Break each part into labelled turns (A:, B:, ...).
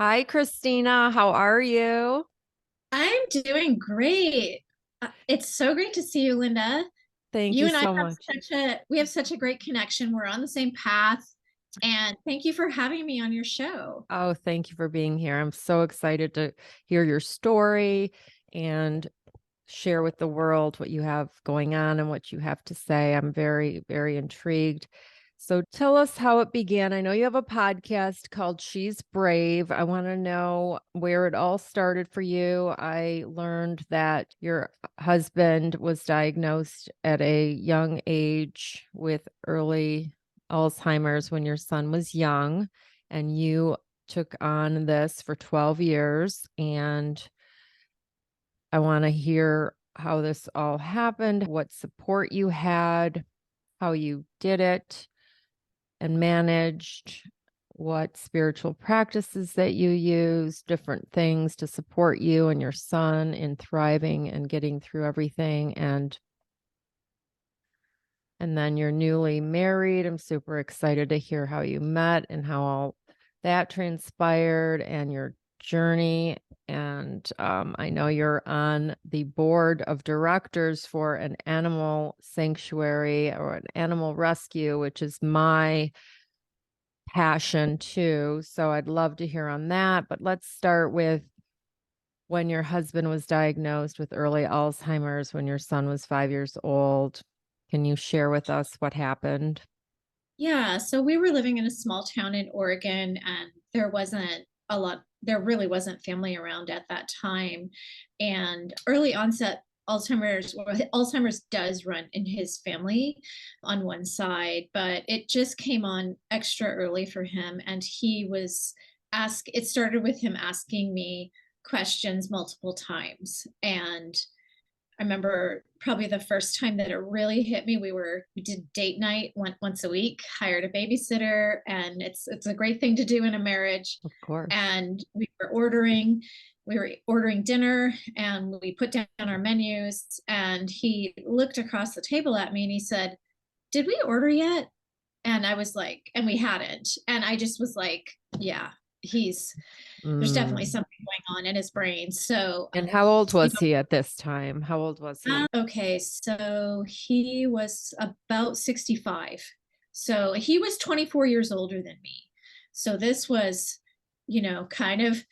A: Hi, Christina. How are you?
B: I'm doing great. It's so great to see you, Linda.
A: Thank
B: You
A: you
B: and I
A: so
B: have
A: much.
B: such a great connection. We're on the same path. And thank you for having me on your show.
A: Oh, thank you for being here. I'm so excited to hear your story and share with the world what you have going on and what you have to say. I'm very, very intrigued. So tell us how it began. I know you have a podcast called She's Brave. I want to know where it all started for you. I learned that your husband was diagnosed at a young age with early Alzheimer's when your son was young, and you took on this for 12 years. And I want to hear how this all happened, what support you had, how you did it and managed, what spiritual practices that you use, different things to support you and your son in thriving and getting through everything. And then you're newly married. I'm super excited to hear how you met and how all that transpired and your journey. And I know you're on the board of directors for an animal sanctuary or an animal rescue, which is my passion too. So I'd love to hear on that. But let's start with when your husband was diagnosed with early Alzheimer's when your son was 5 years old. Can you share with us what happened?
B: Yeah, so we were living in a small town in Oregon, and there really wasn't family around at that time. And early onset Alzheimer's does run in his family on one side, but it just came on extra early for him. And it started with him asking me questions multiple times. And I remember probably the first time that it really hit me. We did date night once a week, hired a babysitter, and it's a great thing to do in a marriage.
A: Of course.
B: And we were ordering dinner, and we put down our menus, and he looked across the table at me and he said, "Did we order yet?" And I was like, and we hadn't. And I just was like, yeah, he's there's definitely
A: Mm.
B: something going on in his brain. So,
A: And how old
B: you
A: was he at this time? How old was he?
B: okay, so he was about 65. So he was 24 years older than me. So this was, kind of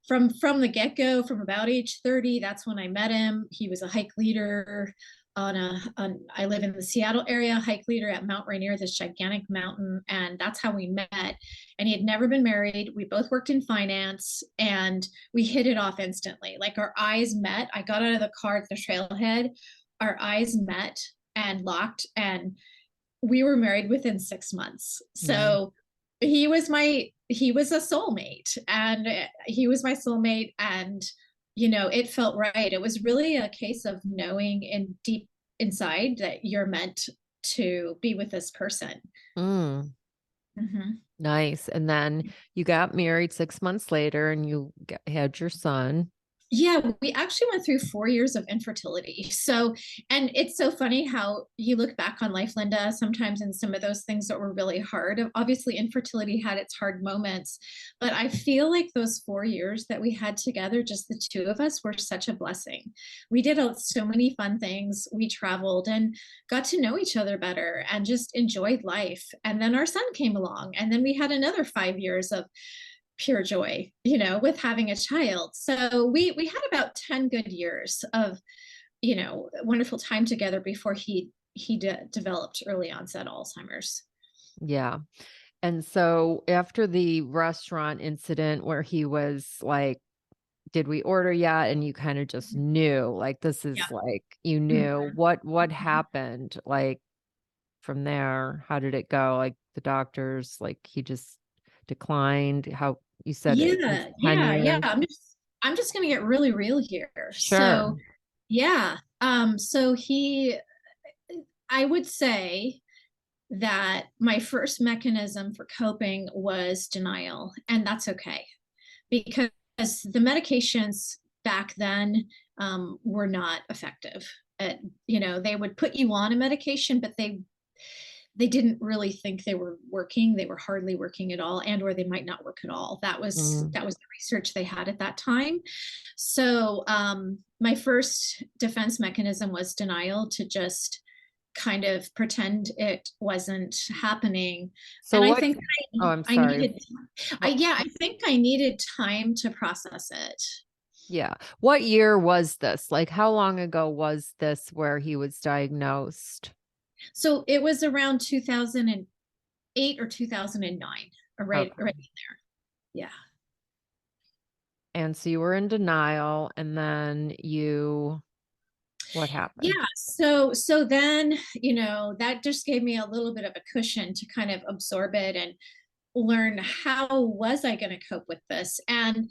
B: from the get-go, from about age 30, that's when I met him. He was a hike leader I live in the Seattle area, hike leader at Mount Rainier, this gigantic mountain, and that's how we met. And he had never been married. We both worked in finance, and we hit it off instantly. Like our eyes met. I got out of the car at the trailhead, our eyes met and locked, and we were married within 6 months.
A: Nice.
B: So he was a soulmate, and he was my soulmate. And it felt right. It was really a case of knowing in deep inside that you're meant to be with this person.
A: Mm.
B: Mm-hmm.
A: Nice. And then you got married 6 months later and had your son.
B: Yeah, we actually went through 4 years of infertility. So, and it's so funny how you look back on life, Linda, sometimes in some of those things that were really hard. Obviously, infertility had its hard moments, but I feel like those 4 years that we had together, just the two of us, were such a blessing. We did so many fun things. We traveled and got to know each other better and just enjoyed life. And then our son came along, and then we had another 5 years of pure joy, with having a child. So we had about 10 good years of, wonderful time together before he developed early onset Alzheimer's.
A: Yeah. And so after the restaurant incident where he was like, did we order yet? And you kind of just knew, like, this
B: Yeah.
A: is like, you knew
B: Mhm.
A: what happened, like from there, how did it go? Like the doctors, like he just declined. How you said it was
B: Yeah,
A: 10
B: yeah, yeah.
A: years.
B: I'm just gonna get really real here. So
A: Sure.
B: yeah. So I would say that my first mechanism for coping was denial, and that's okay, because the medications back then were not effective. They would put you on a medication, but they didn't really think they were working. They were hardly working at all, and or they might not work at all. That was
A: Mm.
B: the research they had at that time. So my first defense mechanism was denial, to just kind of pretend it wasn't happening.
A: So
B: And I
A: what,
B: think
A: oh, I'm
B: I
A: sorry.
B: needed, yeah, I think I needed time to process it.
A: Yeah. What year was this? Like, how long ago was this where he was diagnosed?
B: So it was around 2008 or 2009,
A: Okay.
B: right in there. Yeah.
A: And so you were in denial, and then what happened?
B: Yeah. So then, that just gave me a little bit of a cushion to kind of absorb it and learn how was I going to cope with this. And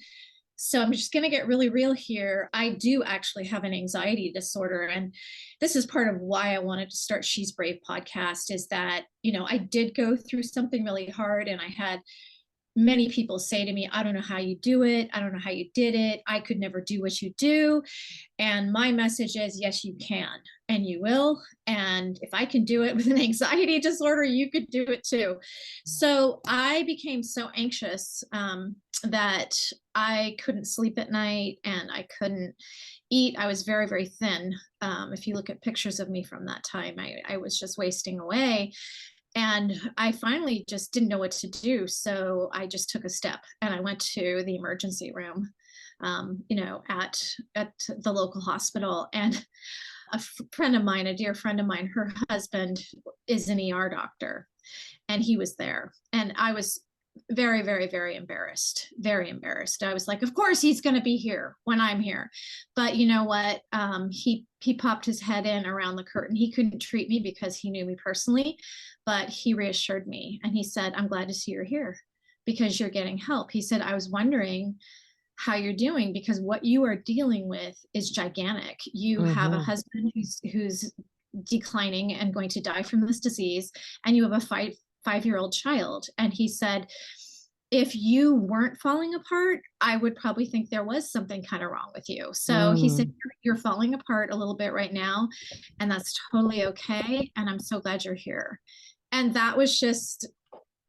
B: so I'm just going to get really real here. I do actually have an anxiety disorder. And this is part of why I wanted to start She's Brave podcast, is that, I did go through something really hard, and I had many people say to me, I don't know how you do it. I don't know how you did it. I could never do what you do. And my message is, yes, you can, and you will. And if I can do it with an anxiety disorder, you could do it too. So I became so anxious that I couldn't sleep at night, and I couldn't eat. I was very, very thin. If you look at pictures of me from that time, I was just wasting away. And I finally just didn't know what to do. So I just took a step, and I went to the emergency room, at the local hospital. And friend of mine, a dear friend of mine, her husband is an ER doctor, and he was there. And I was very, very, very embarrassed, very embarrassed. I was like, of course he's going to be here when I'm here. But you know what? He popped his head in around the curtain. He couldn't treat me because he knew me personally, but he reassured me, and he said, I'm glad to see you're here because you're getting help. He said, I was wondering how you're doing, because what you are dealing with is gigantic. You have a
A: Mm-hmm.
B: husband who's declining and going to die from this disease, and you have a 5-year-old child. And he said, if you weren't falling apart, I would probably think there was something kind of wrong with you. So he said,
A: Mm.
B: you're falling apart a little bit right now, and that's totally okay. And I'm so glad you're here. And that was just,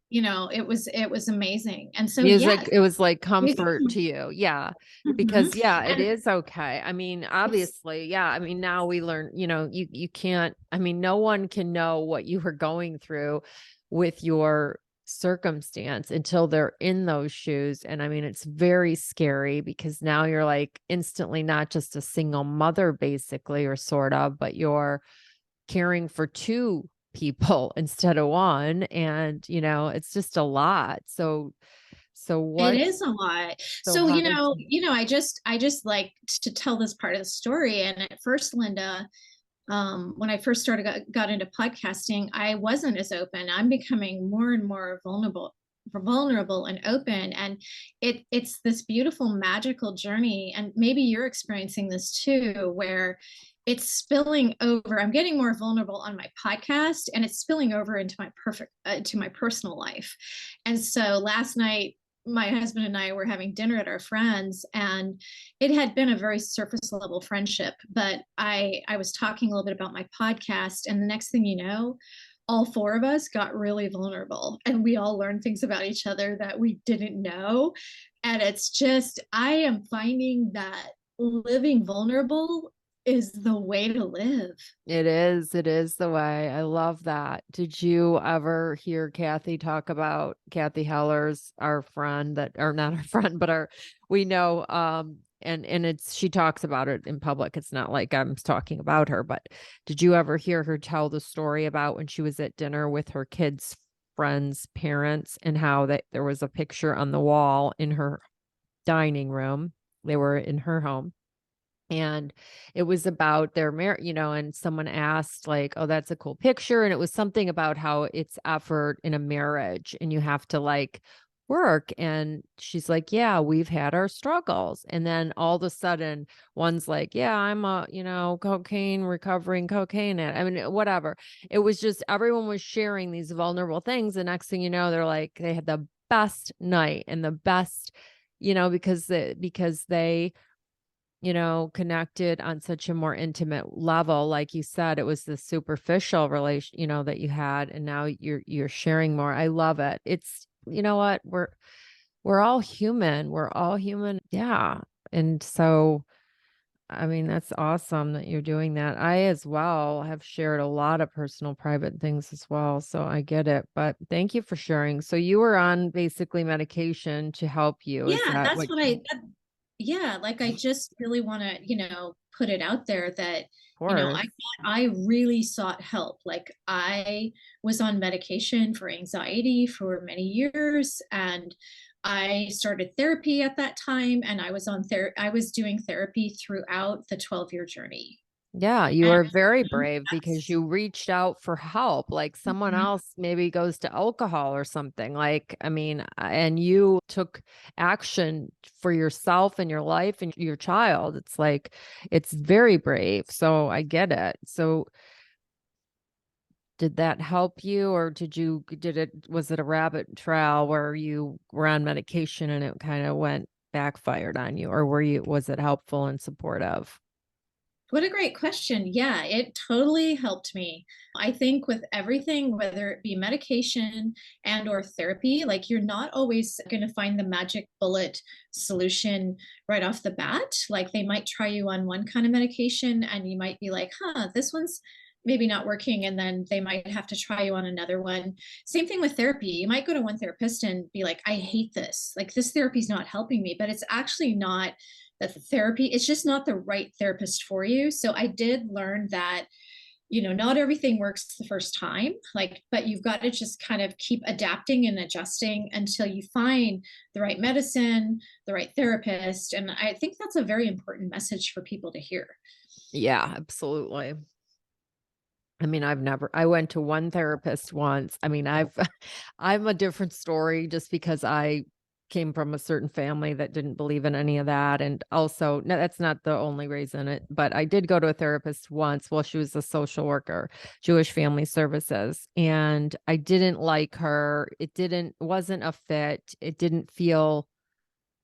B: it was amazing. And so, yes.
A: It was like comfort to you. Yeah.
B: Mhm.
A: Because yeah, it
B: And
A: is okay. I mean,
B: it's
A: obviously, yeah. I mean, now we learn, you can't, I mean, no one can know what you were going through with your circumstance until they're in those shoes. And I mean, it's very scary because now you're like instantly not just a single mother, basically, or sort of, but you're caring for two people instead of one. And, it's just a lot. So
B: it
A: what,
B: is a lot.
A: so
B: So,
A: how did you,
B: I just like to tell this part of the story. And at first, Linda, when I first got into podcasting, I wasn't as open. I'm becoming more and more vulnerable and open. And it's this beautiful, magical journey. And maybe you're experiencing this too, where it's spilling over. I'm getting more vulnerable on my podcast, and it's spilling over into to my personal life. And so last night, my husband and I were having dinner at our friends, and it had been a very surface level friendship. But I was talking a little bit about my podcast, and the next thing you know, all four of us got really vulnerable, and we all learned things about each other that we didn't know. And it's just, I am finding that living vulnerable is the way to live.
A: it is the way. I love that. Did you ever hear Kathy talk about Kathy Heller's, our friend that, or not our friend, but we know, and she talks about it in public. It's not like I'm talking about her, but did you ever hear her tell the story about when she was at dinner with her kids' friends' parents, and how that there was a picture on the wall in her dining room? They were in her home, and it was about their marriage, and someone asked like, oh, that's a cool picture. And it was something about how it's effort in a marriage and you have to like work. And she's like, yeah, we've had our struggles. And then all of a sudden one's like, yeah, I'm a, recovering cocaine. I mean, whatever. It was just, everyone was sharing these vulnerable things. The next thing you know, they're like, they had the best night and the best, because they connected on such a more intimate level. Like you said, it was the superficial relation, that you had, and now you're sharing more. I love it. It's, you know what? We're all human. We're all human. Yeah. And so, I mean, that's awesome that you're doing that. I as well have shared a lot of personal private things as well. So I get it. But thank you for sharing. So you were on basically medication to help you. Is
B: Yeah,
A: that
B: that's
A: what?
B: what yeah, like I just really want to, put it out there that,
A: Of course.
B: I really sought help. Like I was on medication for anxiety for many years, and I started therapy at that time, and I was doing therapy throughout the 12-year journey.
A: Yeah, you
B: And
A: are very brave because
B: that's
A: you reached out for help. Like someone
B: Mhm.
A: else maybe goes to alcohol or something. Like, I mean, and you took action for yourself and your life and your child. It's like, it's very brave. So I get it. So did that help you, or was it a rabbit trail where you were on medication and it kind of backfired on you, or was it helpful and supportive?
B: What a great question. Yeah, it totally helped me. I think with everything, whether it be medication and or therapy, like you're not always going to find the magic bullet solution right off the bat. Like they might try you on one kind of medication and you might be like, huh, this one's maybe not working. And then they might have to try you on another one. Same thing with therapy. You might go to one therapist and be like, I hate this. Like this therapy is not helping me, but it's actually not that the therapy, it's just not the right therapist for you. So I did learn that, not everything works the first time, like, but you've got to just kind of keep adapting and adjusting until you find the right medicine, the right therapist. And I think that's a very important message for people to hear.
A: Yeah, absolutely. I mean, I went to one therapist once. I mean, I'm a different story just because I came from a certain family that didn't believe in any of that. And also, no, that's not the only reason but I did go to a therapist once. Well, she was a social worker, Jewish Family Services, and I didn't like her. Wasn't a fit. It didn't feel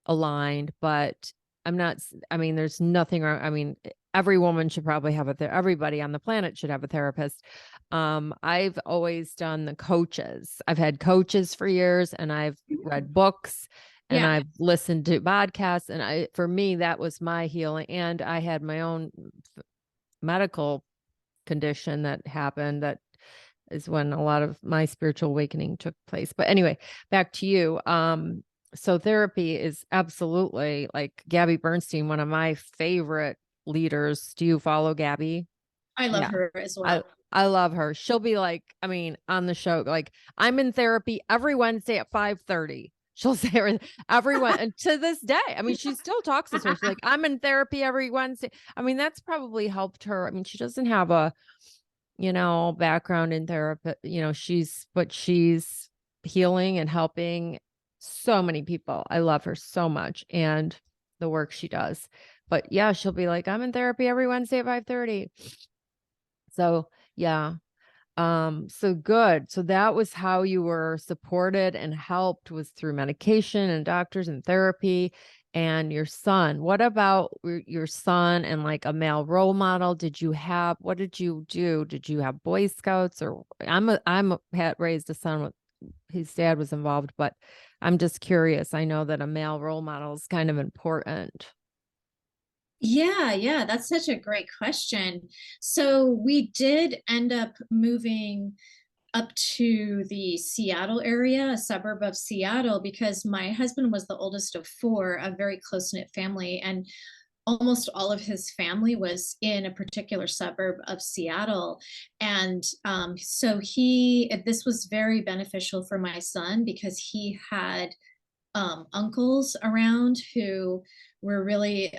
A: aligned, but I mean, there's nothing wrong. I mean, every woman should probably have everybody on the planet should have a therapist. I've always done the coaches. I've had coaches for years, and I've read books, and
B: Yeah.
A: I've listened to podcasts, and for me, that was my healing. And I had my own medical condition that happened that is when a lot of my spiritual awakening took place. But anyway, back to you. So therapy is absolutely, like, Gabby Bernstein, one of my favorite leaders. Do you follow Gabby?
B: I love
A: Yeah.
B: her as
A: I
B: well.
A: I love her. She'll be like, I mean, on the show, like, I'm in therapy every Wednesday at 5:30. She'll say everyone, and to this day, I mean, she still talks this way. She's like, I'm in therapy every Wednesday. I mean, that's probably helped her. I mean, she doesn't have a background in therapy, but she's healing and helping so many people. I love her so much and the work she does. But yeah, she'll be like, I'm in therapy every Wednesday at 5:30. So yeah. So good. So that was how you were supported and helped, was through medication and doctors and therapy. And your son, what about your son and like a male role model? What did you do? Did you have Boy Scouts, or had raised a son with his dad was involved, but I'm just curious. I know that a male role model is kind of important.
B: Yeah, yeah, that's such a great question. So we did end up moving up to the Seattle area, a suburb of Seattle, because my husband was the oldest of four, a very close knit family. And almost all of his family was in a particular suburb of Seattle. And so this was very beneficial for my son because he had uncles around who were really,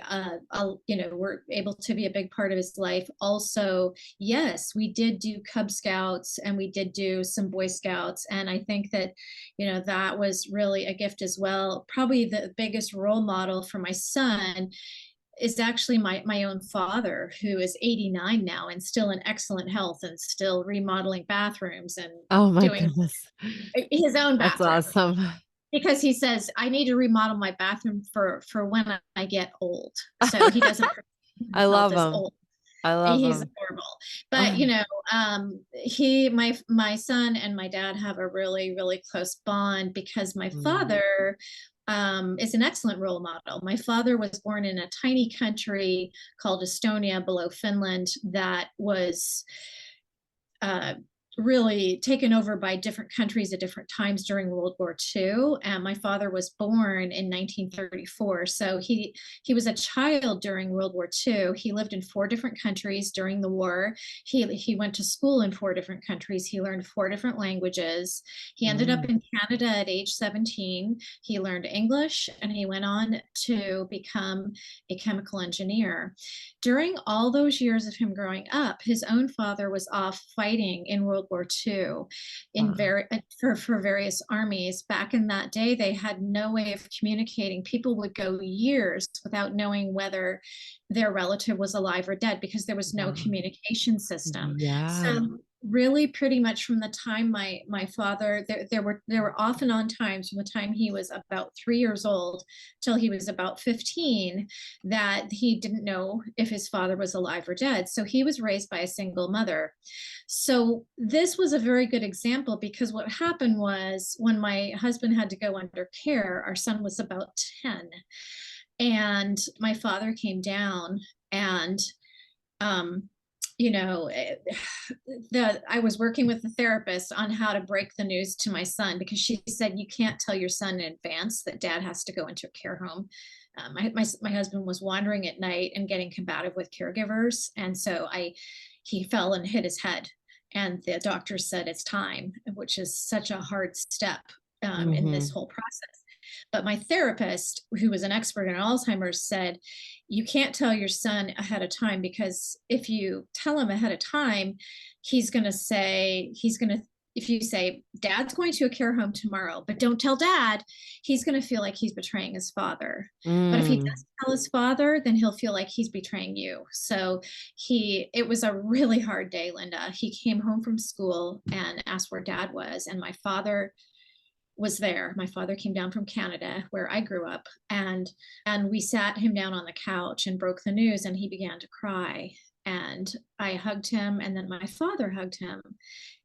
B: were able to be a big part of his life. Also, yes, we did do Cub Scouts and we did do some Boy Scouts. And I think that, that was really a gift as well. Probably the biggest role model for my son is actually my own father, who is 89 now and still in excellent health and still remodeling bathrooms and
A: Oh my
B: doing
A: goodness.
B: his own
A: That's
B: bathroom.
A: awesome.
B: because he says I need to remodel my bathroom for when I get old. So he doesn't perceive
A: I
B: himself
A: love
B: as
A: him.
B: old.
A: I love
B: He's
A: him.
B: adorable. But you know, he my son and my dad have a really, really close bond because my
A: Mm.
B: father is an excellent role model. My father was born in a tiny country called Estonia below Finland that was uh, really taken over by different countries at different times during World War II. And my father was born in 1934, so he was a child during World War II. He lived in 4 different countries during the war. He went to school in 4 different countries. He learned 4 different languages. He ended up
A: Mm.
B: in Canada at age 17. He learned English, and he went on to become a chemical engineer. During all those years of him growing up, his own father was off fighting in World War II
A: Wow.
B: for various armies. Back in that day, they had no way of communicating. People would go years without knowing whether their relative was alive or dead because there was no
A: Wow.
B: communication system.
A: Yeah.
B: So really pretty much from the time my father there were off and on times from the time he was about 3 years old till he was about 15 that he didn't know if his father was alive or dead. So he was raised by a single mother. So this was a very good example because what happened was when my husband had to go under care, our son was about 10. And my father came down and um, you know, I was working with the therapist on how to break the news to my son because she said you can't tell your son in advance that dad has to go into a care home. My husband was wandering at night and getting combative with caregivers, and so he fell and hit his head, and the doctor said it's time, which is such a hard step in this
A: Hmm.
B: whole process. But my therapist, who was an expert in Alzheimer's, said, you can't tell your son ahead of time because if you tell him ahead of time, if you say, Dad's going to a care home tomorrow, but don't tell Dad, he's going to feel like he's betraying his father. But if he
A: Mm.
B: does tell his father, then he'll feel like he's betraying you. So it was a really hard day, Linda. He came home from school and asked where Dad was. And my father was there. My father came down from Canada, where I grew up, and we sat him down on the couch and broke the news, and he began to cry. And I hugged him, and then my father hugged him,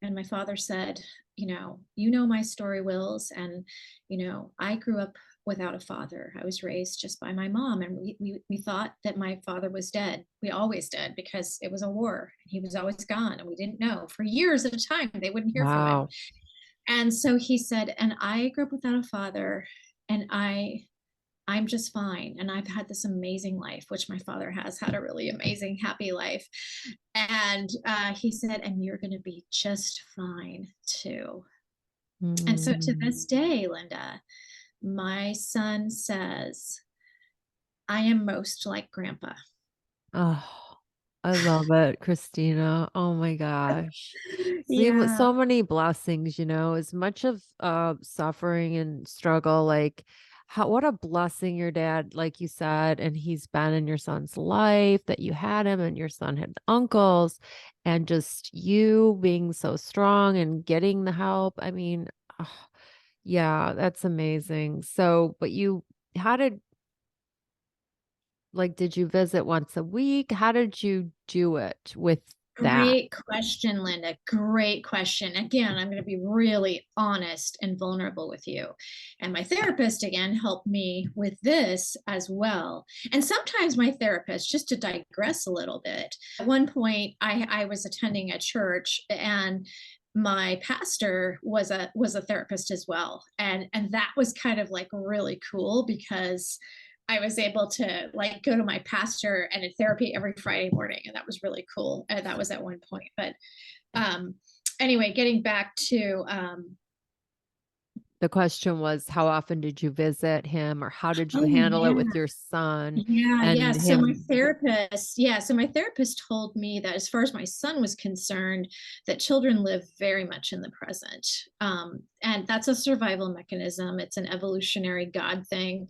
B: and my father said, you know my story, Wills, and I grew up without a father. I was raised just by my mom, and we thought that my father was dead. We always did because it was a war, and he was always gone, and we didn't know for years at a time. They wouldn't hear from him.
A: Wow.
B: And so he said, and I grew up without a father, and I'm just fine. And I've had this amazing life, which my father has had a really amazing, happy life. And he said, and you're going to be just fine too. And so to
A: Mm.
B: this day, Linda, my son says, I am most like grandpa.
A: Oh, I love it, Christina. Oh my gosh. See,
B: Yeah.
A: so many blessings, as much of suffering and struggle, like what a blessing your dad, like you said, and he's been in your son's life that you had him and your son had uncles and just you being so strong and getting the help. I mean, oh, yeah, that's amazing. So, but how did did you visit once a week? How did you do it with that?
B: Great question, Linda. Great question. Again, I'm going to be really honest and vulnerable with you. And my therapist, again, helped me with this as well. And sometimes my therapist, just to digress a little bit, at one point I was attending a church and my pastor was a therapist as well. And that was kind of like really cool because I was able to like go to my pastor and in therapy every Friday morning, and that was really cool. And that was at one point. But um, anyway, getting back to
A: The question was, how often did you visit him, or how did you
B: oh
A: handle it
B: yeah,
A: with your son
B: yeah.
A: and
B: So my
A: him?
B: therapist, yeah, so my therapist told me that as far as my son was concerned, that children live very much in the present. And that's a survival mechanism. It's an evolutionary God thing,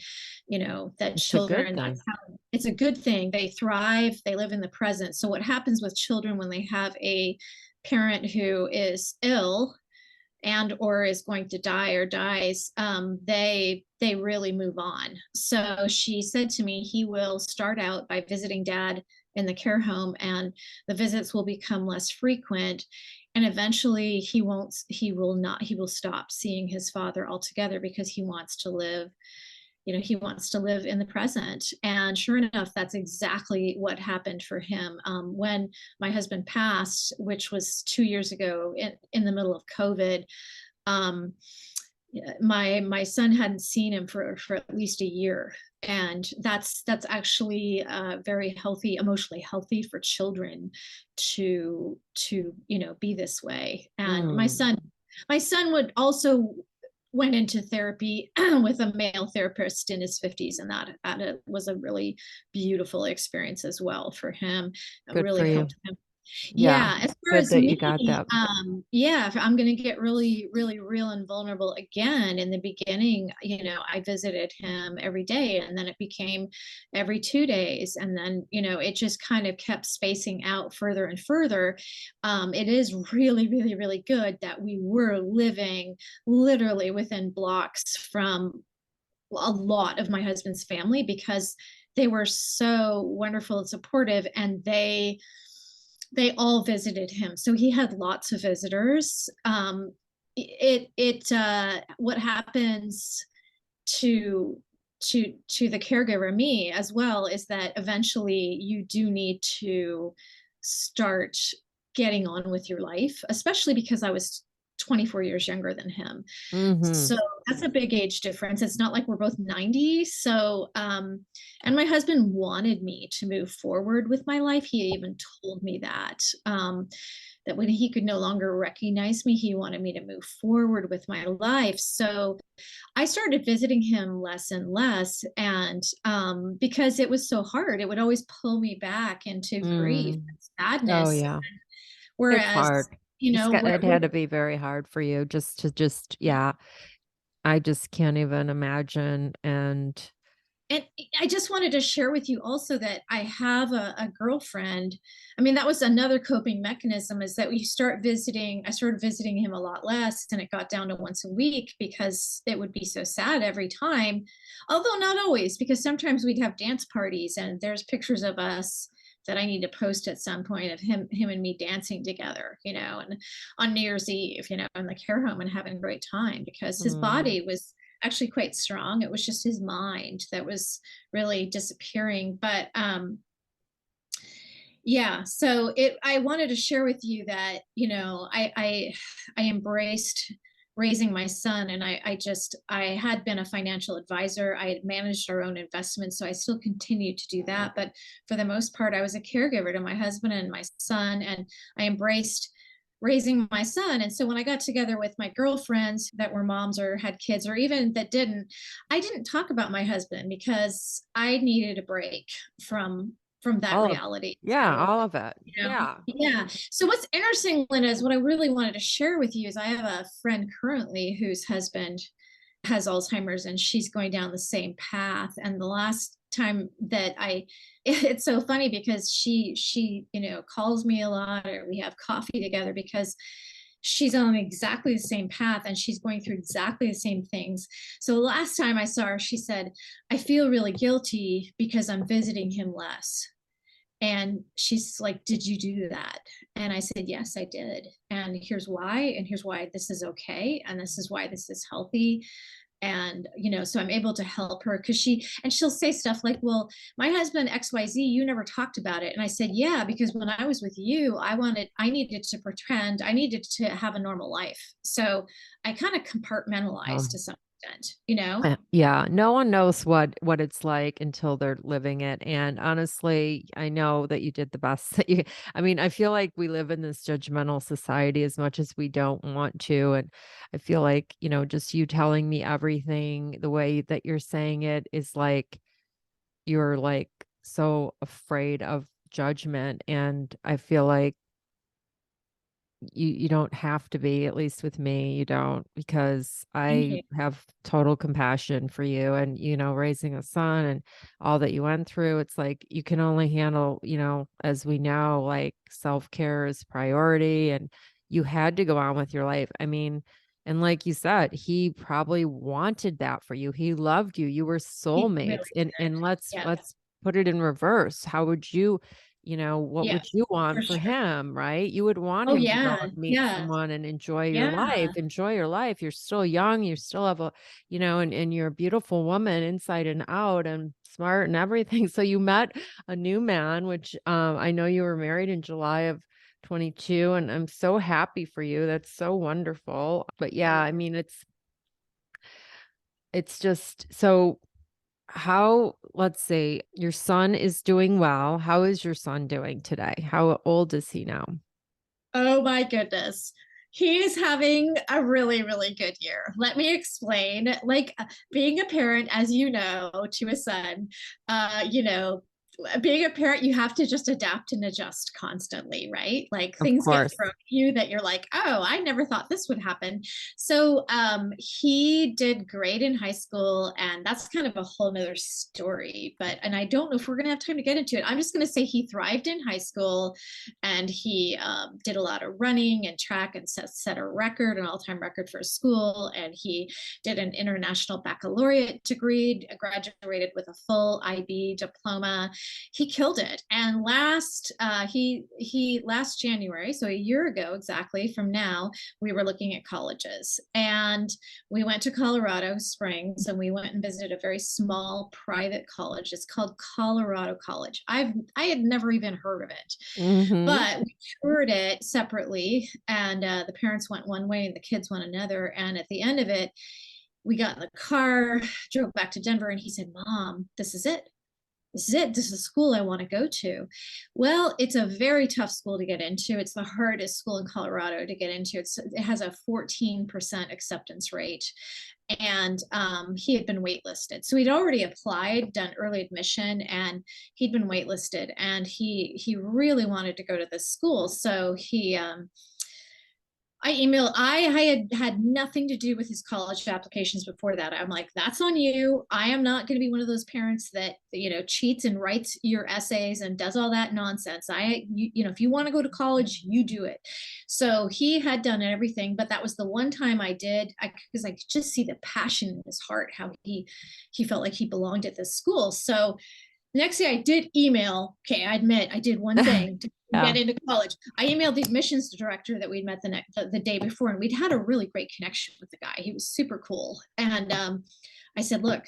B: that
A: It's a good
B: children,
A: thing.
B: it's a good thing. They thrive, they live in the present. So what happens with children when they have a parent who is ill, and or is going to die or dies, they really move on. So she said to me, he will start out by visiting dad in the care home, and the visits will become less frequent, and eventually he will stop seeing his father altogether because he wants to live, he wants to live in the present. And sure enough, that's exactly what happened for him. When my husband passed, which was 2 years ago in the middle of COVID, um, my son hadn't seen him for at least a year, and that's actually very healthy, emotionally healthy for children to be this way. And
A: Mm,
B: my son would also went into therapy with a male therapist in his 50s, and that was a really beautiful experience as well for him. It
A: good
B: really
A: for you.
B: helped him.
A: Yeah.
B: Yeah, as far
A: Good
B: as
A: that you
B: me,
A: got that.
B: yeah, if I'm going to get really, really real and vulnerable again, in the beginning, I visited him every day, and then it became every 2 days. And then, it just kind of kept spacing out further and further. It is really, really, really good that we were living literally within blocks from a lot of my husband's family, because they were so wonderful and supportive, and they all visited him. So he had lots of visitors. What happens to to the caregiver, me as well, is that eventually you do need to start getting on with your life, especially because I was 24 years younger than him.
A: Hmm.
B: So that's a big age difference. It's not like we're both 90. So, and my husband wanted me to move forward with my life. He even told me that when he could no longer recognize me, he wanted me to move forward with my life. So I started visiting him less and less. And because it was so hard, it would always pull me back into grief
A: Mm.
B: and
A: Oh
B: sadness.
A: yeah. It's
B: Whereas,
A: hard. It had to be very hard for you yeah. I just can't even imagine. And
B: and I just wanted to share with you also that I have a girlfriend. I mean, that was another coping mechanism, is that I started visiting him a lot less, and it got down to once a week because it would be so sad every time. Although not always, because sometimes we'd have dance parties, and there's pictures of us that I need to post at some point of him and me dancing together, and on New Year's Eve, in the care home, and having a great time, because his
A: mm,
B: body was actually quite strong. It was just his mind that was really disappearing. But yeah, so I wanted to share with you that, I embraced raising my son, and I had been a financial advisor. I had managed our own investments, so I still continue to do that. But for the most part, I was a caregiver to my husband and my son, and I embraced raising my son. And so when I got together with my girlfriends that were moms or had kids, or even that didn't, I didn't talk about my husband because I needed a break from that
A: all of
B: reality.
A: yeah,
B: So,
A: all of it.
B: you know,
A: Yeah.
B: yeah. So what's interesting, Linda, is what I really wanted to share with you is I have a friend currently whose husband has Alzheimer's, and she's going down the same path. And the last time that it's so funny because she calls me a lot, or we have coffee together, because she's on exactly the same path and she's going through exactly the same things. So the last time I saw her, she said, I feel really guilty because I'm visiting him less. And she's like, did you do that? And I said, yes, I did. And here's why. And here's why this is okay. And this is why this is healthy. And so I'm able to help her, because she'll say stuff like, well, my husband XYZ, you never talked about it. And I said, yeah, because when I was with you, I needed to pretend, I needed to have a normal life. So I kind of compartmentalized to some extent.
A: Yeah, no one knows what it's like until they're living it. And honestly, I know that you did the best that you I mean, I feel like we live in this judgmental society as much as we don't want to. And I feel like, just you telling me everything the way that you're saying it is like you're like so afraid of judgment. And I feel like you don't have to be, at least with me, you don't, because
B: Thank
A: I
B: you.
A: have total compassion for you and, raising a son and all that you went through. It's like you can only handle, as we know, like self-care is priority and you had to go on with your life. I mean, And like you said, he probably wanted that for you. He loved you. You were
B: He really
A: soulmates. And
B: did. Yes.
A: let's put it in reverse. How would you, what would
B: Yes,
A: you
B: for
A: want for
B: sure.
A: him, right? You would want
B: Oh,
A: him to go
B: yeah.
A: and meet
B: Yeah.
A: someone and enjoy your life.
B: Yeah.
A: Enjoy your life. You're still young. You still have and you're a beautiful woman inside and out and smart and everything. So you met a new man, which I know you were married in July of 22, and I'm so happy for you. That's so wonderful. But yeah, I mean, it's just so let's see, your son is doing well. How is your son doing today? How old is he now?
B: Oh my goodness. He is having a really, really good year. Let me explain. Like being a parent, as you know, to a son, you know, being a parent, you have to just adapt and adjust constantly, right? Like
A: Of
B: things get
A: course.
B: thrown at you that you're like, oh, I never thought this would happen. So he did great in high school, and that's kind of a whole nother story. And I don't know if we're gonna have time to get into it. I'm just gonna say he thrived in high school, and he did a lot of running and track and set a record, an all-time record for school. And he did an international baccalaureate degree, graduated with a full IB diploma. He killed it. And last January, so a year ago exactly from now, we were looking at colleges, and we went to Colorado Springs, and we went and visited a very small private college. It's called Colorado College. I had never even heard of it,
A: Mhm.
B: but we toured it separately, and the parents went one way and the kids went another. And at the end of it, we got in the car, drove back to Denver, and he said, Mom, this is it. This is it. This is the school I want to go to. Well, it's a very tough school to get into. It's the hardest school in Colorado to get into. It has a 14% acceptance rate. And he had been waitlisted. So he'd already applied, done early admission, and he'd been waitlisted. And he really wanted to go to this school. So I had nothing to do with his college applications before that. I'm like, that's on you. I am not going to be one of those parents that, cheats and writes your essays and does all that nonsense. If you want to go to college, you do it. So he had done everything, but that was the one time because I could just see the passion in his heart, how he felt like he belonged at this school. So next day I did email. Okay, I admit I did one thing to get
A: Yeah.
B: into college. I emailed the admissions director that we'd met the day before, and we'd had a really great connection with the guy. He was super cool. And I said, look,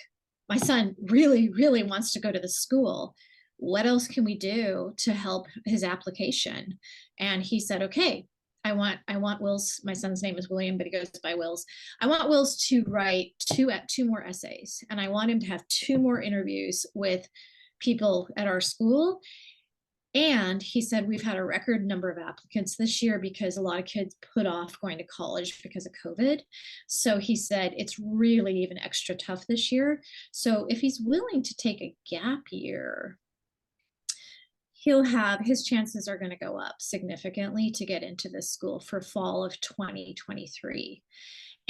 B: my son really, really wants to go to the school. What else can we do to help his application? And he said, okay, I want Will's, my son's name is William, but he goes by Will's. I want Will's to write two more essays, and I want him to have two more interviews with people at our school. And he said, we've had a record number of applicants this year because a lot of kids put off going to college because of COVID. So he said, it's really even extra tough this year. So if he's willing to take a gap year, his chances are going to go up significantly to get into this school for fall of 2023.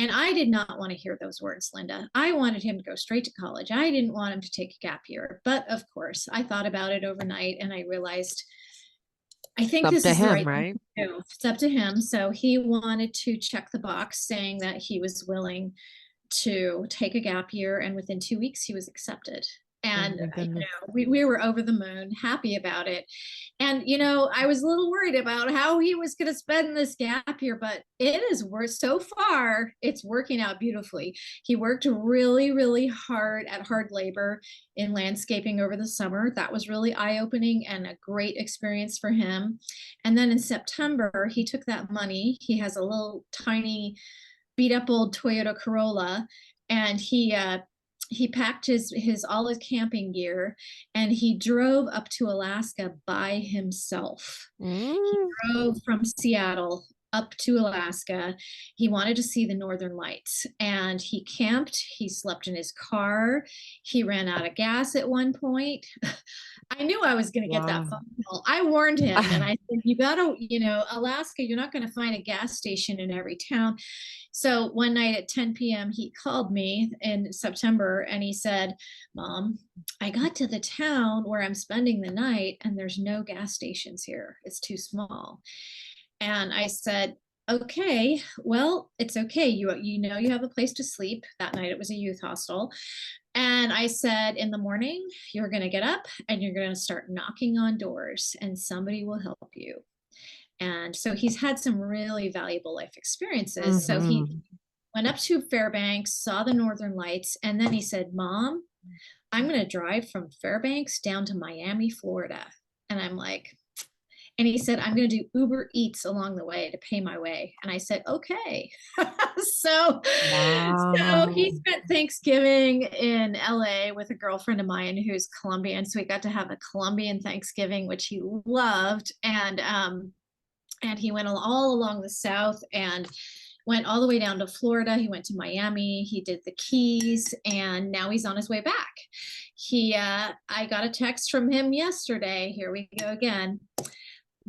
B: And I did not want to hear those words, Linda. I wanted him to go straight to college. I didn't want him to take a gap year. But of course, I thought about it overnight, and I realized I
A: It's
B: think
A: up
B: this
A: to
B: is the
A: him,
B: right thing
A: right?
B: to do. It's up to him. So he wanted to check the box saying that he was willing to take a gap year, and within 2 weeks he was accepted.
A: Oh
B: And
A: my goodness.
B: we were over the moon, happy about it. And I was a little worried about how he was going to spend this gap year, but it is worth, so far it's working out beautifully. He worked really, really hard at hard labor in landscaping over the summer. That was really eye-opening and a great experience for him. And then in September, he took that money. He has a little tiny beat up old Toyota Corolla, and he packed his all his camping gear, and he drove up to Alaska by himself. He
A: Mm,
B: drove from Seattle up to Alaska. He wanted to see the northern lights, and he camped. He slept in his car. He ran out of gas at one point. I knew I was going to get that
A: wow.
B: phone call. I warned him, and I said, you got to, Alaska, you're not going to find a gas station in every town. So one night at 10 p.m., he called me in September, and he said, Mom, I got to the town where I'm spending the night, and there's no gas stations here. It's too small. And I said, okay, well, it's okay. You know you have a place to sleep. That night it was a youth hostel. And I said, in the morning, you're going to get up and you're going to start knocking on doors and somebody will help you. And so he's had some really valuable life experiences. So he
A: Hmm.
B: went up to Fairbanks, saw the Northern Lights, and then he said, Mom, I'm going to drive from Fairbanks down to Miami, Florida. And I'm like, and he said, I'm going to do Uber Eats along the way to pay my way. And I said, okay. so, so
A: Wow.
B: he spent Thanksgiving in LA with a girlfriend of mine who's Colombian. So we got to have a Colombian Thanksgiving, which he loved. And he went all along the South and went all the way down to Florida. He went to Miami. He did the Keys, and now he's on his way back. I got a text from him yesterday. Here we go again.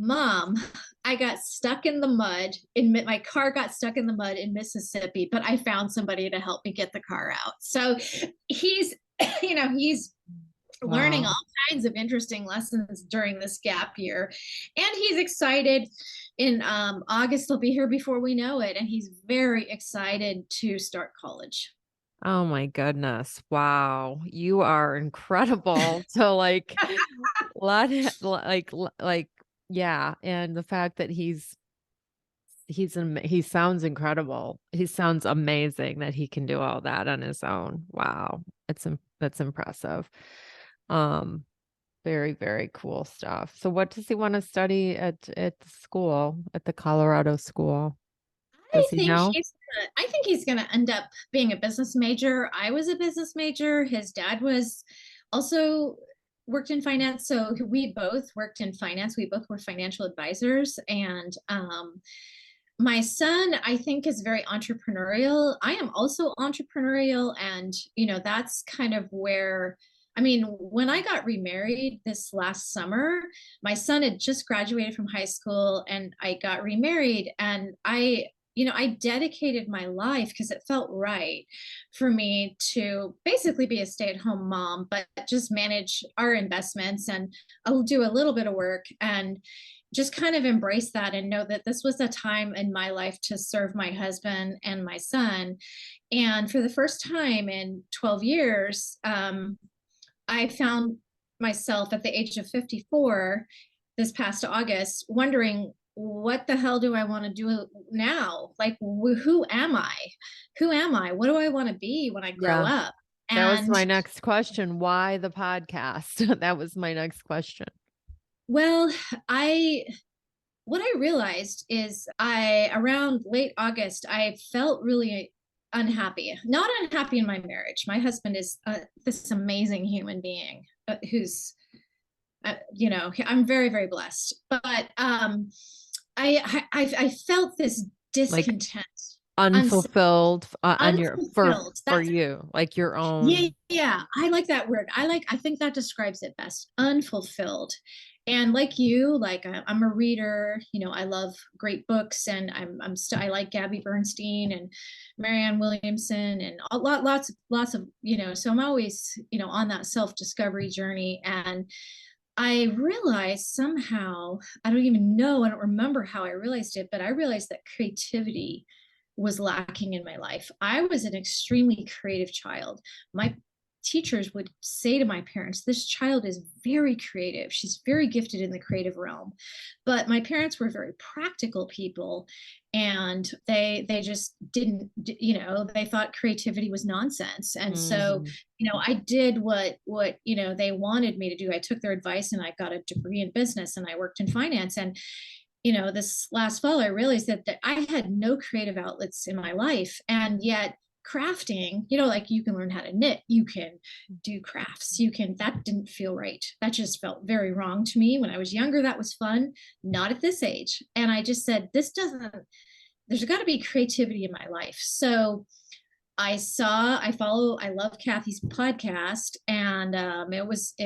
B: Mom, I got stuck in the mud. My car got stuck in the mud in Mississippi, but I found somebody to help me get the car out. So he's, he's learning all
A: Wow.
B: kinds of interesting lessons during this gap year. And he's excited. In August, he'll be here before we know it. And he's very excited to start college.
A: Oh my goodness. Wow. You are incredible to let him yeah. And the fact that he sounds incredible. He sounds amazing that he can do all that on his own. Wow. That's impressive. Um, Very, very cool stuff. So what does he want to study at the school, at the Colorado school? Does he know?
B: I think he's gonna end up being a business major. I was a business major. His dad was also worked in finance. So we both worked in finance. We both were financial advisors. And my son, I think, is very entrepreneurial. I am also entrepreneurial. And, that's kind of where, I mean, when I got remarried this last summer, my son had just graduated from high school and I got remarried. And I dedicated my life because it felt right for me to basically be a stay-at-home mom, but just manage our investments, and I'll do a little bit of work and just kind of embrace that and know that this was a time in my life to serve my husband and my son. And for the first time in 12 years, I found myself at the age of 54 this past August wondering, what the hell do I want to do now? Like, who am I? Who am I? What do I want to be when I grow
A: Yeah.
B: up?
A: That was
B: And
A: my next question. Why the podcast? That was my next question.
B: well, I what I realized is I around late August, I felt really unhappy. Not unhappy in my marriage. My husband is this amazing human being who's I'm very, very blessed. But I felt this
A: Like
B: discontent, uns-
A: unfulfilled on your
B: unfulfilled.
A: for
B: That's
A: you, like your
B: Yeah,
A: own.
B: yeah. I like that word. I think that describes it best. Unfulfilled. And like you, like I'm a reader, I love great books, and I like Gabby Bernstein and Marianne Williamson and lots of, so I'm always, on that self-discovery journey. And I realized somehow, I don't even know, I don't remember how I realized it, but I realized that creativity was lacking in my life. I was an extremely creative child. My teachers would say to my parents, this child is very creative. She's very gifted in the creative realm. But my parents were very practical people, and they just didn't, they thought creativity was nonsense. And so,
A: Mhm.
B: I did what they wanted me to do. I took their advice and I got a degree in business and I worked in finance. And this last fall, I realized that I had no creative outlets in my life. And yet, crafting, like you can learn how to knit, you can do crafts, that didn't feel right. That just felt very wrong to me. When I was younger, that was fun, not at this age. And I just said, there's got to be creativity in my life. So I love Kathy's podcast, and it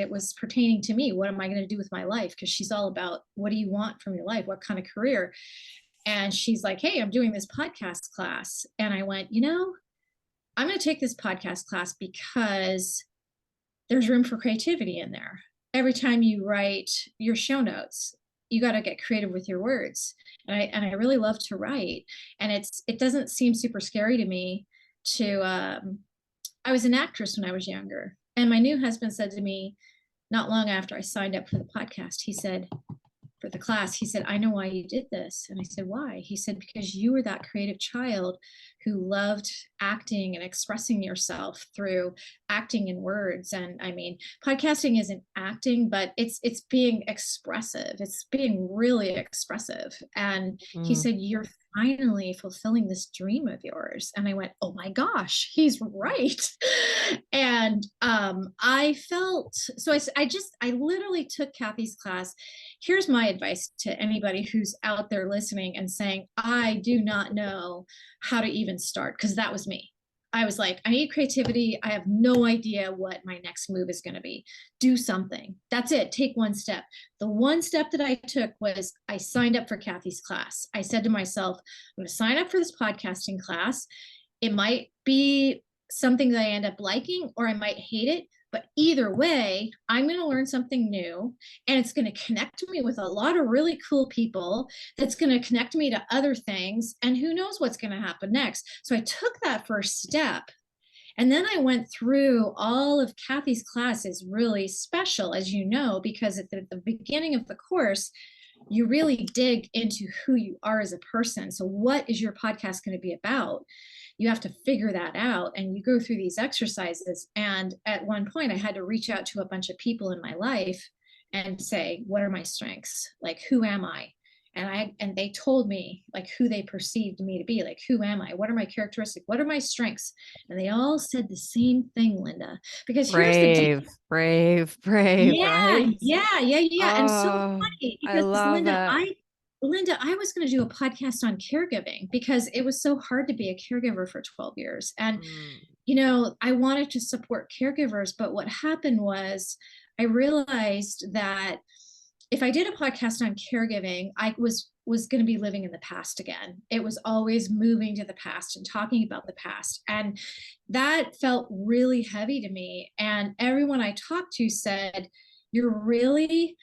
B: was pertaining to me. What am I going to do with my life? Because she's all about, what do you want from your life? What kind of career? And she's like, hey, I'm doing this podcast class. And I went, I'm going to take this podcast class because there's room for creativity in there. Every time you write your show notes, you got to get creative with your words. And I really love to write. And it doesn't seem super scary to me to, I was an actress when I was younger. And my new husband said to me, not long after I signed up for the podcast, he said, for the class, he said, I know why you did this. And I said, why? He said, because you were that creative child who loved acting and expressing yourself through acting in words. And I mean, podcasting isn't acting, but it's being expressive. It's being really expressive. And he
A: Mm.
B: said, you're finally fulfilling this dream of yours. And I went, oh my gosh, he's right. And I felt so I literally took Kathy's class. Here's my advice to anybody who's out there listening and saying, I do not know how to even start, because that was me. I was like, I need creativity. I have no idea what my next move is going to be. Do something. That's it. Take one step. The one step that I took was I signed up for Kathy's class. I said to myself, I'm going to sign up for this podcasting class. It might be something that I end up liking, or I might hate it. But either way, I'm going to learn something new, and it's going to connect me with a lot of really cool people. That's going to connect me to other things. And who knows what's going to happen next. So I took that first step. And then I went through all of Kathy's classes, really special, as you know, because at the beginning of the course, you really dig into who you are as a person. So, what is your podcast going to be about? You have to figure that out, and you go through these exercises. And at one point, I had to reach out to a bunch of people in my life and say, what are my strengths? Like, who am I? And they told me like who they perceived me to be. Like, who am I? What are my characteristics? What are my strengths? And they all said the same thing, Linda, because here's the deal.
A: Brave, brave, brave,
B: Yeah,
A: right?
B: yeah, yeah, yeah. And so
A: Oh,
B: funny
A: I
B: because
A: love it.
B: Linda, I was going to do a podcast on caregiving because it was so hard to be a caregiver for 12 years. And,
A: Mm.
B: I wanted to support caregivers, but what happened was I realized that if I did a podcast on caregiving, I was going to be living in the past again. It was always moving to the past and talking about the past. And that felt really heavy to me. And everyone I talked to said, you're really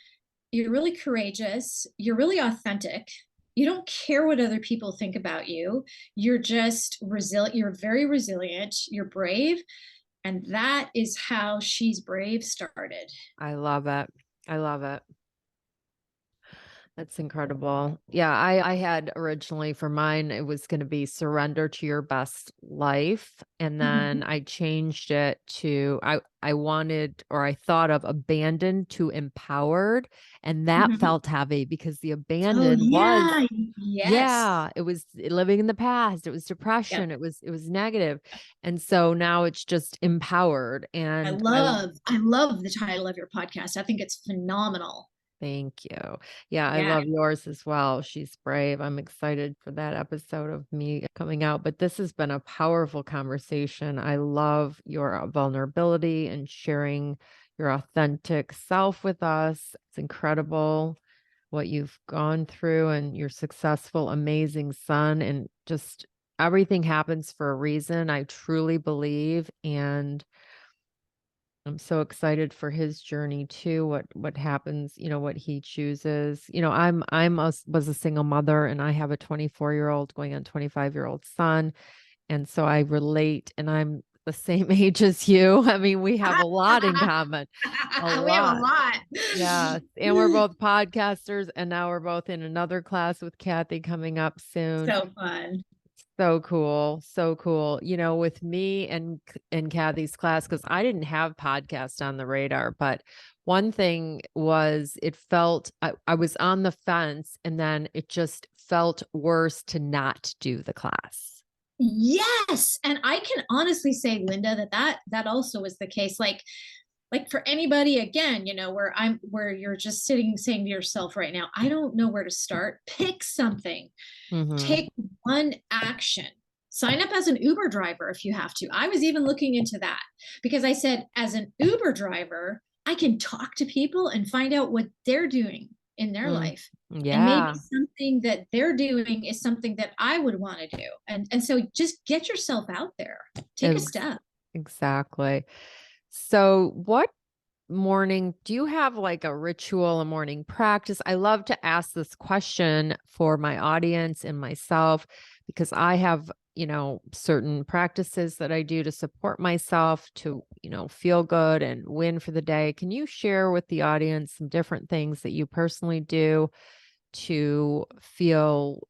B: you're really courageous, you're really authentic. You don't care what other people think about you. You're just resilient, you're very resilient, you're brave. And that is how She's Brave started.
A: I love it. I love it. That's incredible. Yeah, I had originally for mine, it was going to be surrender to your best life. And then
B: Mhm.
A: I changed it to I wanted or I thought of abandoned to empowered. And that
B: Mhm.
A: felt heavy because the
B: Oh
A: abandoned was,
B: yeah, yes.
A: yeah, it was living in the past. It was
B: Yep.
A: depression. It was negative. And so now it's just empowered.
B: I
A: And
B: love I love the title of your podcast. I think it's phenomenal.
A: thank you. Yeah, I
B: Yeah.
A: love yours as well. She's brave. I'm excited for that episode of me coming out. But this has been a powerful conversation. I love your vulnerability and sharing your authentic self with us. It's incredible what you've gone through and your successful, amazing son. And just everything happens for a reason. I truly believe. And I'm so excited for his journey too. What happens, what he chooses. Was a single mother and I have a 24-year-old going on 25-year-old son. And so I relate and I'm the same age as you. I mean, we have a lot in common. A
B: We have a
A: lot.
B: lot.
A: Yes. And we're both podcasters and now we're both in another class with Kathy coming up soon.
B: So fun.
A: So cool. So cool. With me and Kathy's class, because I didn't have podcast on the radar, but one thing was it felt I was on the fence and then it just felt worse to not do the class.
B: Yes. And I can honestly say, Linda, that also is the case. Like for anybody, again, where you're just sitting saying to yourself right now, I don't know where to start. Pick something.
A: Mm-hmm.
B: Take one action. Sign up as an Uber driver if you have to. I was even looking into that because I said, as an Uber driver, I can talk to people and find out what they're doing in their
A: Mm.
B: life. And maybe
A: Yeah,
B: something that they're doing is something that I would want to do. And so just get yourself out there. Take a
A: ex-
B: step.
A: exactly. So morning, do you have like a ritual, a morning practice? I love to ask this question for my audience and myself because I have, certain practices that I do to support myself to, feel good and win for the day. Can you share with the audience some different things that you personally do to feel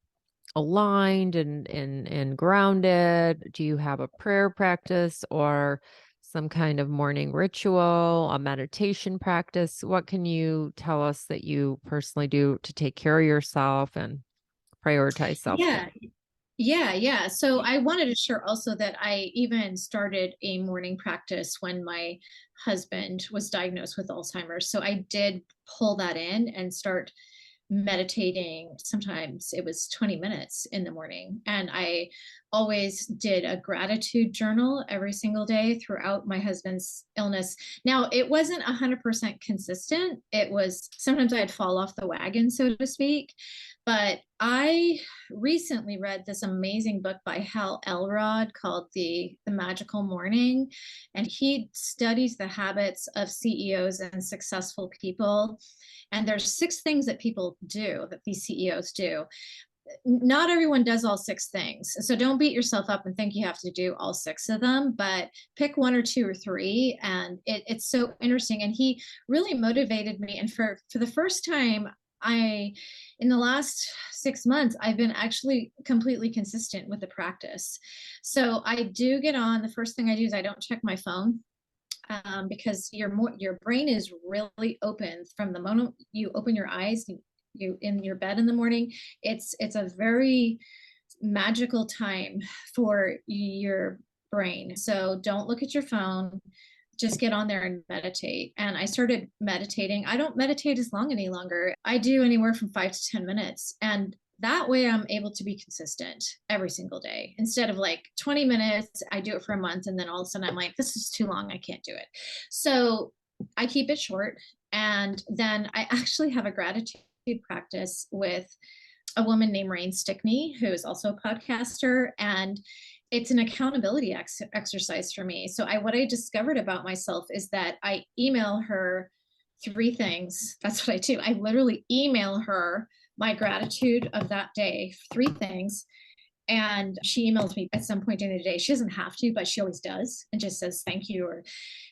A: aligned and grounded? Do you have a prayer practice or some kind of morning ritual, a meditation practice? What can you tell us that you personally do to take care of yourself and prioritize self-care?
B: Yeah, yeah. So I wanted to share also that I even started a morning practice when my husband was diagnosed with Alzheimer's. So I did pull that in and start meditating. Sometimes it was 20 minutes in the morning. And I always did a gratitude journal every single day throughout my husband's illness. Now, it wasn't 100% consistent. It was sometimes I'd fall off the wagon, so to speak. But I recently read this amazing book by Hal Elrod called The Magical Morning. And he studies the habits of CEOs and successful people. And there's 6 things that people do, that these CEOs do. Not everyone does all 6 things. So don't beat yourself up and think you have to do all 6 of them, but pick 1 or 2 or 3. And it's so interesting. And he really motivated me. And for the first time, in the last 6 months, I've been actually completely consistent with the practice. So I do get on. The first thing I do is I don't check my phone. Because your brain is really open from the moment you open your eyes, you in your bed in the morning. It's a very magical time for your brain. So don't look at your phone. Just get on there and meditate. And I started meditating. I don't meditate as long any longer. I do anywhere from 5 to 10 minutes. And that way I'm able to be consistent every single day. Instead of like 20 minutes, I do it for a month. And then all of a sudden I'm like, this is too long. I can't do it. So I keep it short. And then I actually have a gratitude practice with a woman named Rain Stickney, who is also a podcaster. And it's an accountability exercise for me. So what I discovered about myself is that I email her 3 things. That's what I do. I literally email her my gratitude of that day, 3 things. And she emails me at some point in the day. She doesn't have to, but she always does, and just says thank you. Or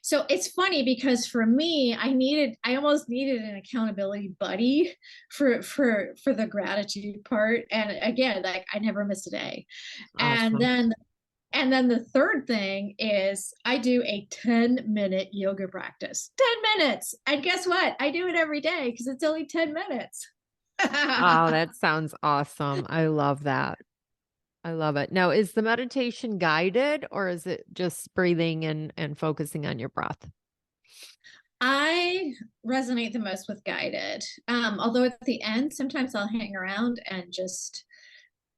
B: so it's funny because for me, I almost needed an accountability buddy for the gratitude part. And again, like I never miss a day. And
A: Awesome.
B: then the third thing is I do a 10-minute yoga practice. 10 minutes. And guess what? I do it every day because it's only 10 minutes.
A: Oh, that sounds awesome. I love that. I love it. Now, is the meditation guided or is it just breathing and focusing on your breath?
B: I resonate the most with guided. Although at the end, sometimes I'll hang around and just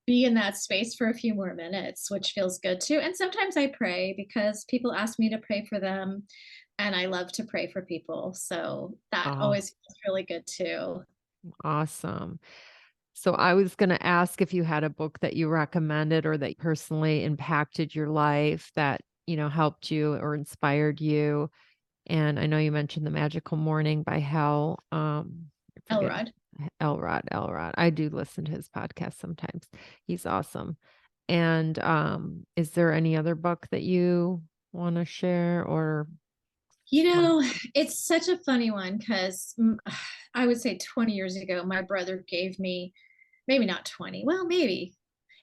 B: be in that space for a few more minutes, which feels good too. And sometimes I pray because people ask me to pray for them, and I love to pray for people. So that
A: Oh,
B: always feels really good too.
A: awesome. So I was going to ask if you had a book that you recommended or that personally impacted your life that, helped you or inspired you. And I know you mentioned The Magical Morning by Hal. I forget
B: Elrod.
A: Elrod. I do listen to his podcast sometimes. He's awesome. And is there any other book that you want to share or
B: You
A: want?
B: know, it's such a funny one because I would say 20 years ago, my brother gave me, maybe not 20, well, maybe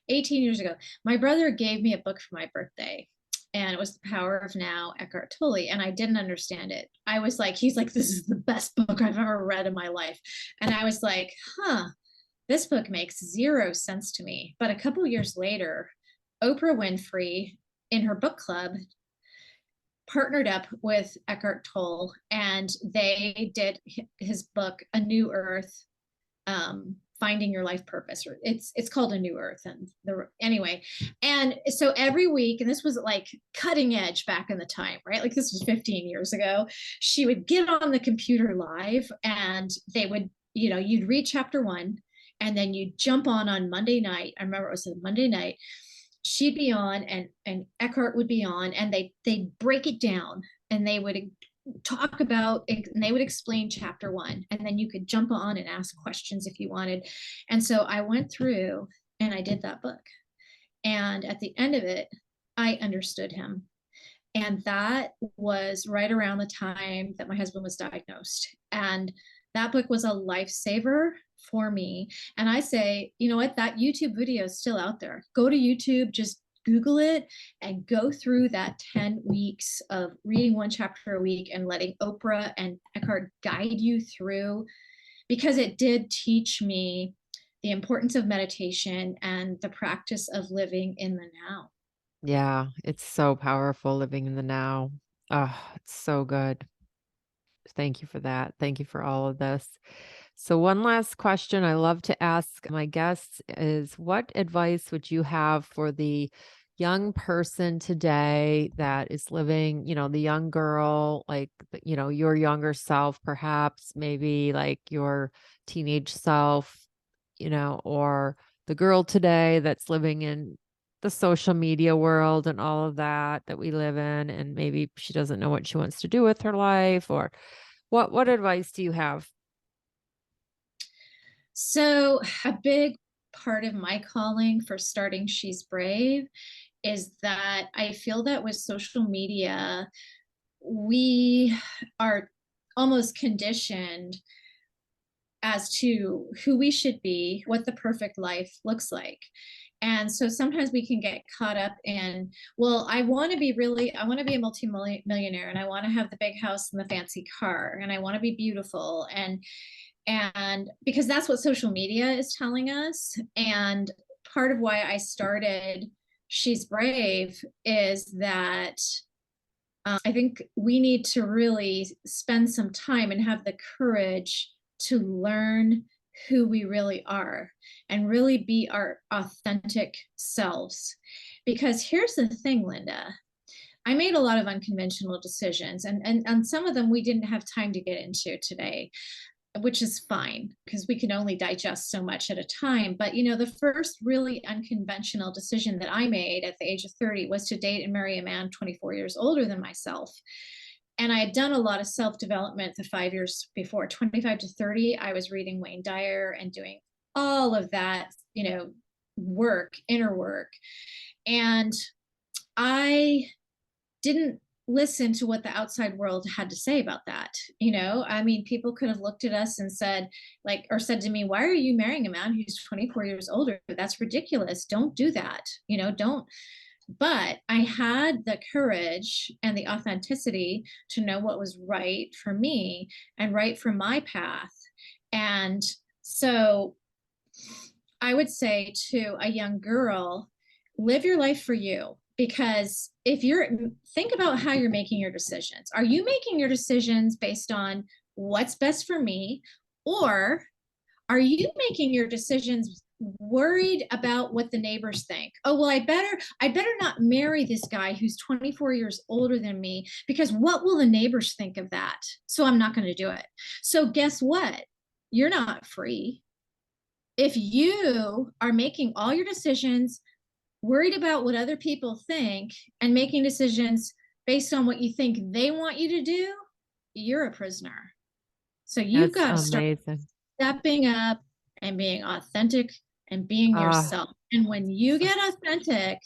B: 18 years ago, my brother gave me a book for my birthday. And it was The Power of Now, Eckhart Tolle. And I didn't understand it. I was like, he's like, this is the best book I've ever read in my life. And I was like, this book makes zero sense to me. But a couple years later, Oprah Winfrey in her book club partnered up with Eckhart Tolle, and they did his book A New Earth, finding your life purpose. Or it's called A New Earth. And anyway, and so every week, and this was like cutting edge back in the time, right? Like this was 15 years ago. She would get on the computer live, and they would, you'd read chapter 1, and then you'd jump on Monday night. I remember it was a Monday night. She'd be on, and Eckhart would be on, and they'd break it down, and they would talk about, and they would explain chapter one, and then you could jump on and ask questions if you wanted. And so I went through and I did that book. And at the end of it, I understood him. And that was right around the time that my husband was diagnosed. And that book was a lifesaver for me. And I say, you know what, that YouTube video is still out there. Go to YouTube, just Google it and go through that 10 weeks of reading one chapter a week and letting Oprah and Eckhart guide you through, because it did teach me the importance of meditation and the practice of living in the now.
A: Yeah, it's so powerful living in the now. Oh, it's so good. Thank you for that. Thank you for all of this. So, one last question I love to ask my guests is, what advice would you have for the young person today that is living, the young girl, like, your younger self, perhaps, maybe like your teenage self, or the girl today that's living in the social media world and all of that we live in, and maybe she doesn't know what she wants to do with her life, or what advice do you have?
B: So, a big part of my calling for starting She's Brave is that I feel that with social media, we are almost conditioned as to who we should be, what the perfect life looks like. And so sometimes we can get caught up in, well, I want to be a multi-millionaire, and I want to have the big house and the fancy car, and I want to be beautiful. And because that's what social media is telling us. And part of why I started She's Brave is that I think we need to really spend some time and have the courage to learn who we really are and really be our authentic selves. Because here's the thing, Linda, I made a lot of unconventional decisions, and some of them we didn't have time to get into today, which is fine because we can only digest so much at a time. But the first really unconventional decision that I made at the age of 30 was to date and marry a man 24 years older than myself. And I had done a lot of self-development the 5 years before. 25 to 30, I was reading Wayne Dyer and doing all of that, work, inner work. And I didn't listen to what the outside world had to say about that. I mean, people could have looked at us and said, like, or said to me, why are you marrying a man who's 24 years older? That's ridiculous. Don't do that. Don't. But I had the courage and the authenticity to know what was right for me and right for my path. And so I would say to a young girl, live your life for you. Because think about how you're making your decisions. Are you making your decisions based on what's best for me? Or are you making your decisions worried about what the neighbors think? Oh, well, I better not marry this guy who's 24 years older than me, because what will the neighbors think of that? So I'm not going to do it. So guess what? You're not free. If you are making all your decisions worried about what other people think and making decisions based on what you think they want you to do, you're a prisoner. So you've
A: That's
B: got to start
A: amazing.
B: stepping up and being authentic and being
A: Ah,
B: yourself. And when you
A: su-
B: get authentic,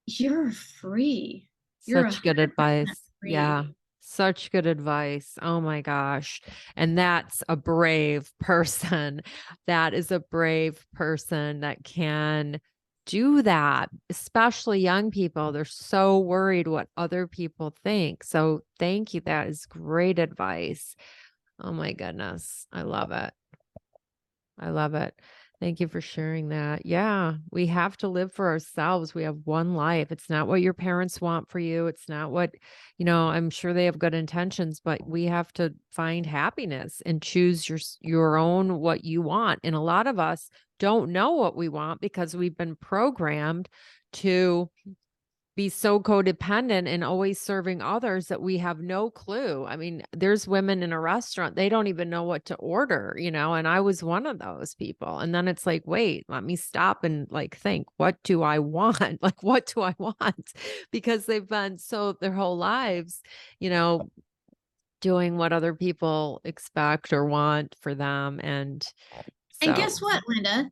B: you're free. You're
A: such good
B: 100%
A: advice. Yeah.
B: free.
A: Such good advice. Oh my gosh. And that's a brave person. That is a brave person that can do that, especially young people. They're so worried what other people think. So thank you. That is great advice. Oh my goodness. I love it. I love it. Thank you for sharing that. Yeah, we have to live for ourselves. We have one life. It's not what your parents want for you. It's not what, I'm sure they have good intentions, but we have to find happiness and choose your own what you want. And a lot of us don't know what we want because we've been programmed to be so codependent and always serving others that we have no clue. I mean, there's women in a restaurant, they don't even know what to order, and I was one of those people. And then it's like, wait, let me stop and like think, what do I want? Like, what do I want? Because they've been so their whole lives, you know, doing what other people expect or want for them. And
B: And
A: so,
B: guess what, Linda?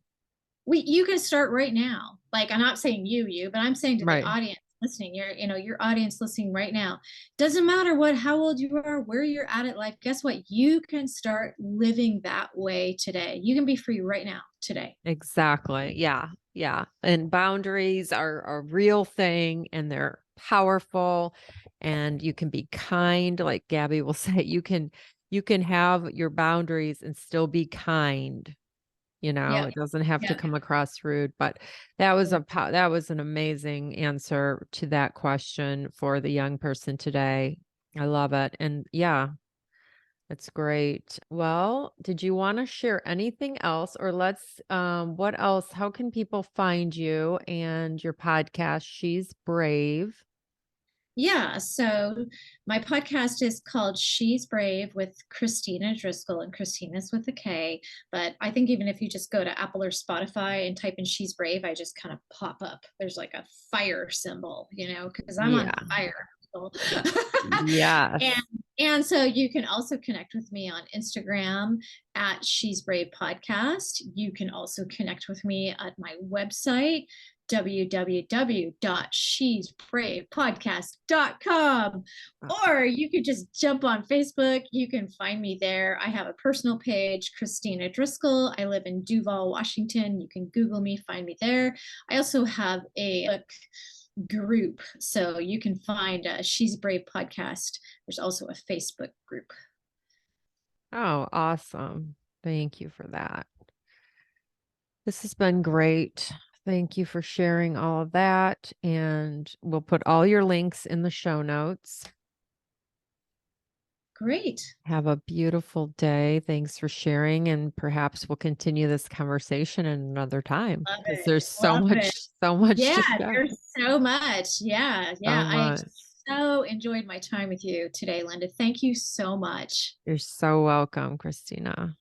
B: You can start right now. Like, I'm not saying you, but I'm saying to the
A: right.
B: audience listening, your audience listening right now. Doesn't matter how old you are, where you're at in life. Guess what? You can start living that way today. You can be free right now, today.
A: Exactly. Yeah. Yeah. And boundaries are a real thing and they're powerful, and you can be kind. Like Gabby will say, you can have your boundaries and still be kind.
B: Yep.
A: It doesn't have to
B: Yep.
A: come across rude, but that was an amazing answer to that question for the young person today. I love it. And yeah, that's great. Well, did you want to share anything else, or what else? How can people find you and your podcast, She's Brave?
B: Yeah. So my podcast is called She's Brave with Kristina Driscoll, and Christina's with a K. But I think even if you just go to Apple or Spotify and type in She's Brave, I just kind of pop up. There's like a fire symbol, because I'm on
A: Yeah.
B: fire.
A: Yes.
B: and and so you can also connect with me on Instagram at She's Brave Podcast. You can also connect with me at my website, www.shesbravepodcast.com. Or you could just jump on Facebook. You can find me there. I have a personal page, Kristina Driscoll. I live in Duval, Washington. You can Google me, find me there. I also have a group, so you can find She's Brave Podcast. There's also a Facebook group.
A: Oh, awesome. Thank you for that. This has been great. Thank you for sharing all of that. And we'll put all your links in the show notes.
B: Great.
A: Have a beautiful day. Thanks for sharing. And perhaps we'll continue this conversation in another time
B: Love
A: because
B: it.
A: there's
B: Love it.
A: so much
B: Yeah,
A: to share.
B: there's so much. Yeah,
A: So
B: yeah. I
A: much.
B: so enjoyed my time with you today, Linda. Thank you so much.
A: You're so welcome, Christina.